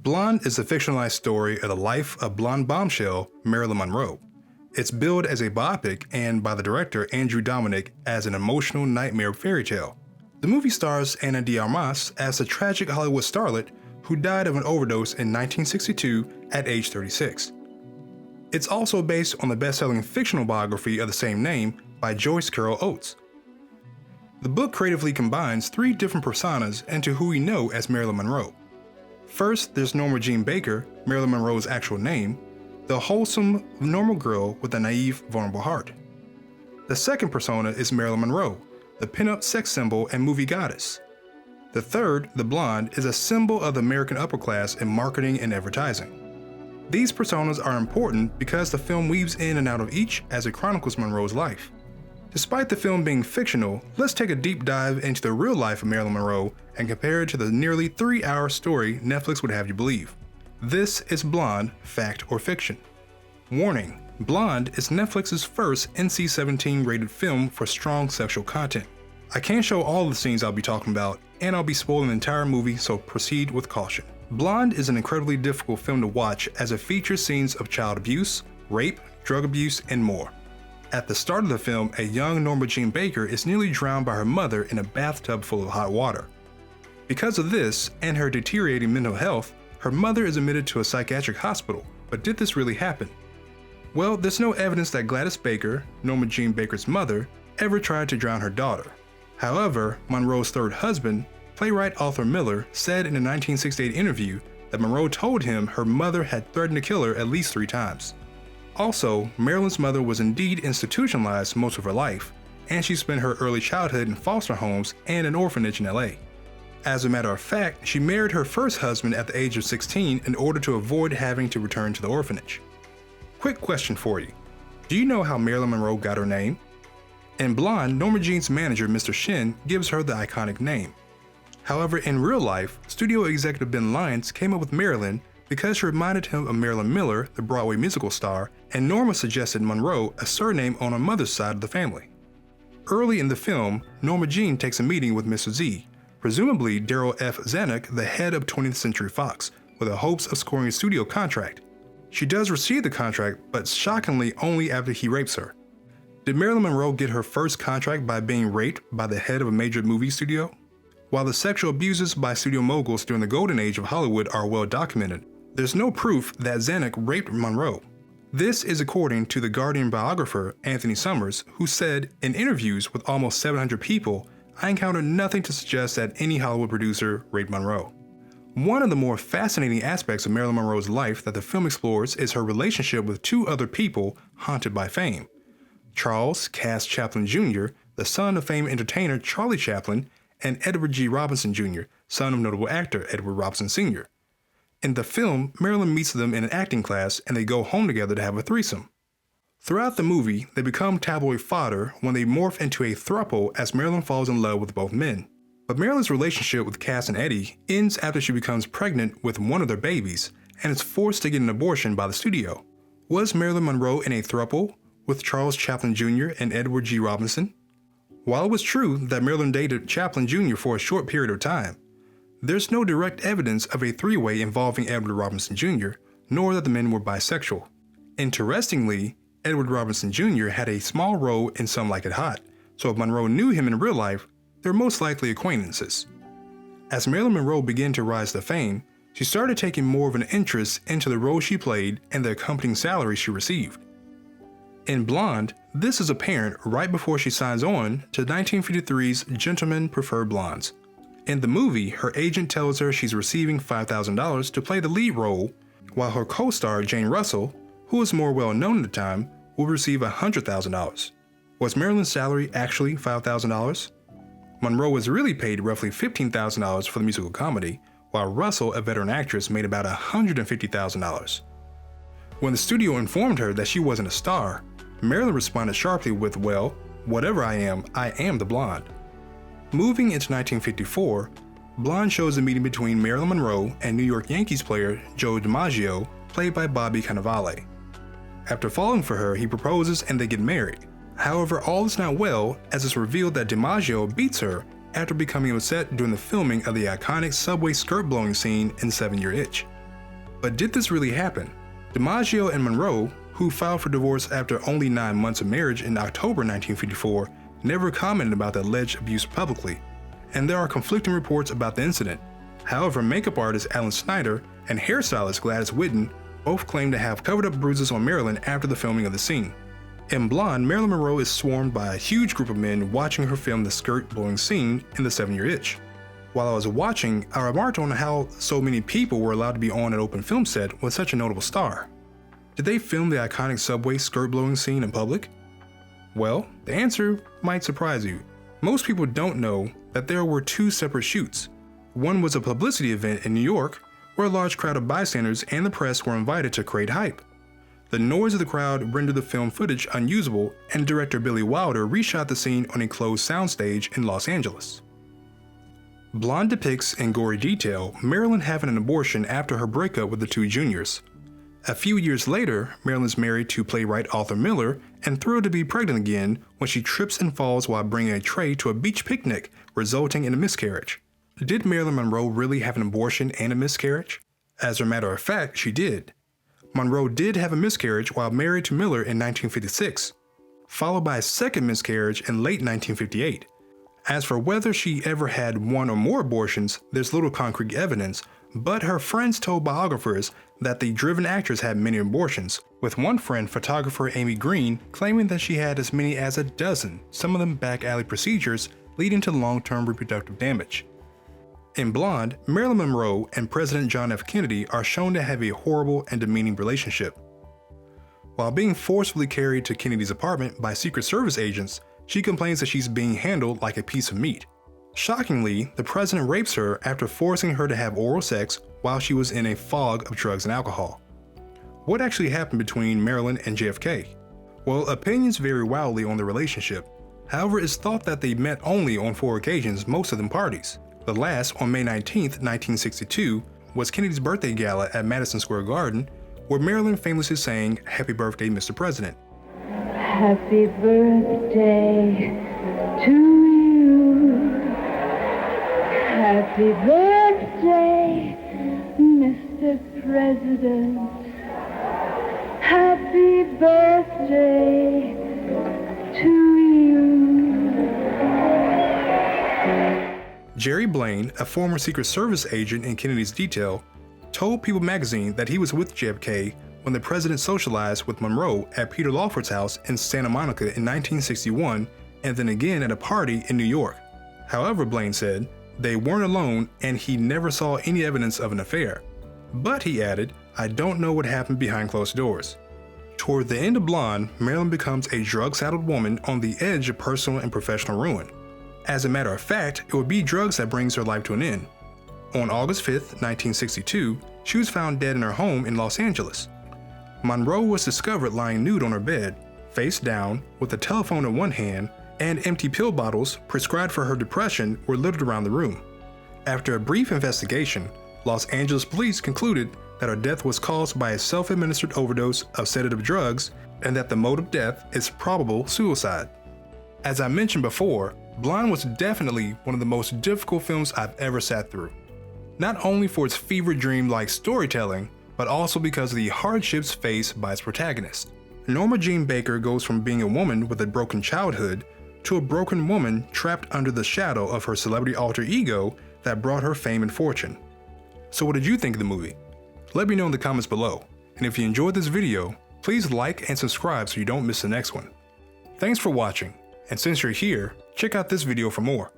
Blonde is a fictionalized story of the life of blonde bombshell Marilyn Monroe. It's billed as a biopic and by the director Andrew Dominik as an emotional nightmare fairy tale. The movie stars Ana de Armas as a tragic Hollywood starlet who died of an overdose in 1962 at age 36. It's also based on the best-selling fictional biography of the same name by Joyce Carol Oates. The book creatively combines three different personas into who we know as Marilyn Monroe. First, there's Norma Jean Baker, Marilyn Monroe's actual name, the wholesome, normal girl with a naive, vulnerable heart. The second persona is Marilyn Monroe, the pinup sex symbol and movie goddess. The third, the blonde, is a symbol of the American upper class in marketing and advertising. These personas are important because the film weaves in and out of each as it chronicles Monroe's life. Despite the film being fictional, let's take a deep dive into the real life of Marilyn Monroe and compare it to the nearly 3-hour story Netflix would have you believe. This is Blonde, Fact or Fiction. Warning: Blonde is Netflix's first NC-17 rated film for strong sexual content. I can't show all the scenes I'll be talking about, and I'll be spoiling the entire movie, so proceed with caution. Blonde is an incredibly difficult film to watch as it features scenes of child abuse, rape, drug abuse, and more. At the start of the film, a young Norma Jean Baker is nearly drowned by her mother in a bathtub full of hot water. Because of this, and her deteriorating mental health, her mother is admitted to a psychiatric hospital. But did this really happen? Well, there's no evidence that Gladys Baker, Norma Jean Baker's mother, ever tried to drown her daughter. However, Monroe's third husband, playwright Arthur Miller, said in a 1968 interview that Monroe told him her mother had threatened to kill her at least 3 times. Also, Marilyn's mother was indeed institutionalized most of her life, and she spent her early childhood in foster homes and an orphanage in LA. As a matter of fact, she married her first husband at the age of 16 in order to avoid having to return to the orphanage. Quick question for you. Do you know how Marilyn Monroe got her name? In Blonde, Norma Jean's manager, Mr. Shin, gives her the iconic name. However, in real life, studio executive Ben Lyons came up with Marilyn because she reminded him of Marilyn Miller, the Broadway musical star, and Norma suggested Monroe, a surname on her mother's side of the family. Early in the film, Norma Jean takes a meeting with Mr. Z, presumably Darryl F. Zanuck, the head of 20th Century Fox, with the hopes of scoring a studio contract. She does receive the contract, but shockingly only after he rapes her. Did Marilyn Monroe get her first contract by being raped by the head of a major movie studio? While the sexual abuses by studio moguls during the golden age of Hollywood are well documented, there's no proof that Zanuck raped Monroe. This is according to the Guardian biographer Anthony Summers, who said, in interviews with almost 700 people, I encountered nothing to suggest that any Hollywood producer raped Monroe. One of the more fascinating aspects of Marilyn Monroe's life that the film explores is her relationship with 2 other people haunted by fame. Charles Cass Chaplin Jr., the son of famed entertainer Charlie Chaplin, and Edward G. Robinson Jr., son of notable actor Edward Robinson Sr. In the film, Marilyn meets them in an acting class and they go home together to have a threesome. Throughout the movie, they become tabloid fodder when they morph into a throuple as Marilyn falls in love with both men. But Marilyn's relationship with Cass and Eddie ends after she becomes pregnant with one of their babies and is forced to get an abortion by the studio. Was Marilyn Monroe in a throuple with Charles Chaplin Jr. and Edward G. Robinson? While it was true that Marilyn dated Chaplin Jr. for a short period of time, there's no direct evidence of a 3-way involving Edward Robinson Jr., nor that the men were bisexual. Interestingly, Edward Robinson Jr. had a small role in Some Like It Hot, so if Monroe knew him in real life, they're most likely acquaintances. As Marilyn Monroe began to rise to fame, she started taking more of an interest into the role she played and the accompanying salary she received. In Blonde, this is apparent right before she signs on to 1953's Gentlemen Prefer Blondes. In the movie, her agent tells her she's receiving $5,000 to play the lead role, while her co-star Jane Russell, who was more well known at the time, will receive $100,000. Was Marilyn's salary actually $5,000? Monroe was really paid roughly $15,000 for the musical comedy, while Russell, a veteran actress, made about $150,000. When the studio informed her that she wasn't a star, Marilyn responded sharply with, well, whatever I am the blonde. Moving into 1954, Blonde shows a meeting between Marilyn Monroe and New York Yankees player Joe Dimaggio, played by Bobby Cannavale. After falling for her, he proposes and they get married. However, all is not well as it's revealed that Dimaggio beats her after becoming upset during the filming of the iconic subway skirt blowing scene in 7 Year Itch. But did this really happen? Dimaggio and Monroe, who filed for divorce after only 9 months of marriage in October 1954, never commented about the alleged abuse publicly, and there are conflicting reports about the incident. However, makeup artist Alan Snyder and hairstylist Gladys Whitten both claim to have covered up bruises on Marilyn after the filming of the scene. In Blonde, Marilyn Monroe is swarmed by a huge group of men watching her film the skirt-blowing scene in The 7-Year Itch. While I was watching, I remarked on how so many people were allowed to be on an open film set with such a notable star. Did they film the iconic subway skirt-blowing scene in public? Well, the answer might surprise you. Most people don't know that there were 2 separate shoots. One was a publicity event in New York, where a large crowd of bystanders and the press were invited to create hype. The noise of the crowd rendered the film footage unusable, and director Billy Wilder reshot the scene on a closed soundstage in Los Angeles. Blonde depicts in gory detail Marilyn having an abortion after her breakup with the 2 juniors. A few years later, Marilyn's married to playwright Arthur Miller and thrilled to be pregnant again when she trips and falls while bringing a tray to a beach picnic, resulting in a miscarriage. Did Marilyn Monroe really have an abortion and a miscarriage? As a matter of fact, she did. Monroe did have a miscarriage while married to Miller in 1956, followed by a second miscarriage in late 1958. As for whether she ever had 1 or more abortions, there's little concrete evidence, but her friends told biographers that the driven actress had many abortions, with one friend, photographer Amy Green, claiming that she had as many as a dozen, some of them back alley procedures leading to long-term reproductive damage. In Blonde, Marilyn Monroe and President John F. Kennedy are shown to have a horrible and demeaning relationship. While being forcefully carried to Kennedy's apartment by Secret Service agents, she complains that she's being handled like a piece of meat. Shockingly, the president rapes her after forcing her to have oral sex while she was in a fog of drugs and alcohol. What actually happened between Marilyn and JFK? Well, opinions vary wildly on the relationship. However, it's thought that they met only on 4 occasions, most of them parties. The last, on May 19, 1962, was Kennedy's birthday gala at Madison Square Garden, where Marilyn famously sang "Happy Birthday, Mr. President." Happy birthday to you. Happy birthday, Mr. President. Happy birthday to you. Jerry Blaine, a former Secret Service agent in Kennedy's detail, told People magazine that he was with JFK when the president socialized with Monroe at Peter Lawford's house in Santa Monica in 1961, and then again at a party in New York. However, Blaine said, they weren't alone and he never saw any evidence of an affair. But he added, I don't know what happened behind closed doors. Toward the end of Blonde, Marilyn becomes a drug-saddled woman on the edge of personal and professional ruin. As a matter of fact, it would be drugs that brings her life to an end. On August 5, 1962, she was found dead in her home in Los Angeles. Monroe was discovered lying nude on her bed, face down, with a telephone in one hand, and empty pill bottles prescribed for her depression were littered around the room. After a brief investigation, Los Angeles police concluded that her death was caused by a self-administered overdose of sedative drugs and that the mode of death is probable suicide. As I mentioned before, Blonde was definitely one of the most difficult films I've ever sat through. Not only for its fever dream-like storytelling, but also because of the hardships faced by its protagonist. Norma Jean Baker goes from being a woman with a broken childhood to a broken woman trapped under the shadow of her celebrity alter ego that brought her fame and fortune. So what did you think of the movie? Let me know in the comments below, and if you enjoyed this video, please like and subscribe so you don't miss the next one. Thanks for watching, and since you're here, check out this video for more.